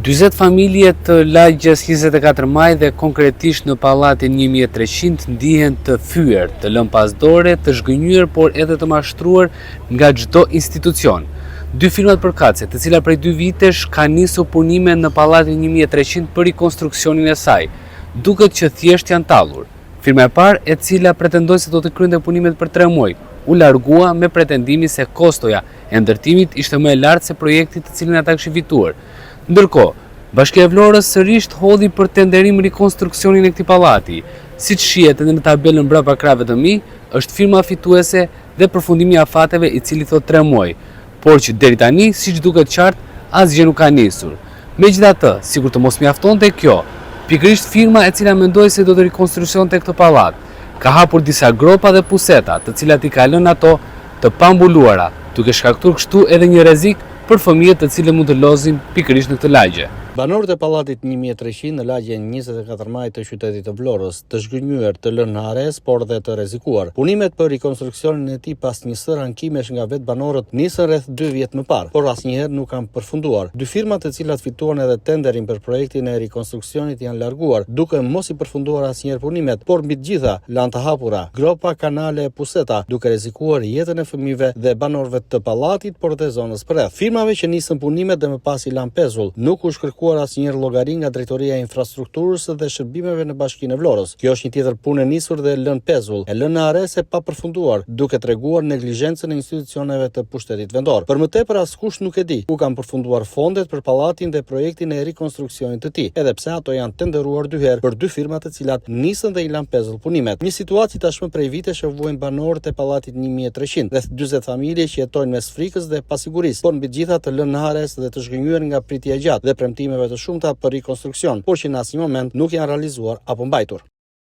40 familje të lagjes 24 maj dhe konkretisht në pallatin 1300 ndihen të fyer, të lënë pas dore, të zhgënjur por edhe të mashtruar nga çdo institucion. Dy firmat përkatëse, të cilat prej 2 vitesh kanë nisur punime në pallatin 1300 për rikonstruksionin e saj, duket që thjesht janë tallur. Firma e parë, e cila pretendoi se do të kryente punimet për 3 muaj, u largua me pretendimin se kostoja e ndërtimit ishte më e lartë se projekti të cilin ata kishin fituar. Ndërkohë, Bashkia e Vlorës sërish hodhi për tenderim rikonstruksionin e këtij pallati. Siç shihet edhe në tabelën mbrapa krave të mi, është firma fituese dhe përfundimi i afateve i cili thot 3 muaj, por që deri tani, siç duket qartë, asgjë nuk ka nisur. Megjithatë, sikur të mos mjaftonte kjo, pikërisht firma e cila mendoi se do të rikonstruksionte këtë pallat, ka hapur disa gropa dhe puseta, të cilat i ka lënë ato të pambuluara, duke shkaktuar kështu edhe një rrezik për fëmijët të cilët mund të lozin pikërisht në këtë lagje. Banorët e pallatit 1300 në lagjen 24 maj të qytetit të Vlorës, të zhgënjur, të lënë në arrest, por dhe të rrezikuar. Punimet për rikonstruksionin e tij pas një sër ankimesh nga vetë banorët nisën rreth 2 vjet më parë, por asnjëherë nuk kanë përfunduar. Dy firmat të cilat fituan edhe tenderin për projektin e rikonstruksionit janë larguar, duke mos i përfunduar asnjëherë punimet, por mbi të gjitha lanë të hapura gropa, kanale, puseta, duke rrezikuar jetën e fëmijëve dhe banorëve të pallatit, por dhe zonës rreth. Firmave që nisën punimet dhe më pas i lanë pezull, nuk u shkërkuar asnjëherë llogari nga Drejtoria e Infrastrukturës dhe Shërbimeve në Bashkinë e Vlorës. Kjo është një tjetër punë e nisur dhe lënë pezull, e lënë në arrest e pa përfunduar, duke treguar neglizhencën e institucioneve të pushtetit vendor. Për më tepër askush nuk e di ku kanë përfunduar fondet për pallatin dhe projektin e rikonstruksionit të tij, edhe pse ato janë tenderuar 2 herë për 2 firma të cilat nisën dhe i lanë pezull punimet. Një situatë tashmë prej vitesh e vuajnë banorët e pallatit 1300, rreth 40 familje që jetojnë mes frikës dhe pasigurisë, por mbi të gjitha të lënë në arrest dhe të zhgënjur nga pritja e gjatë dhe premtimeve të shumta për rikonstruksion, por që në asnjë moment nuk janë realizuar apo mbajtur.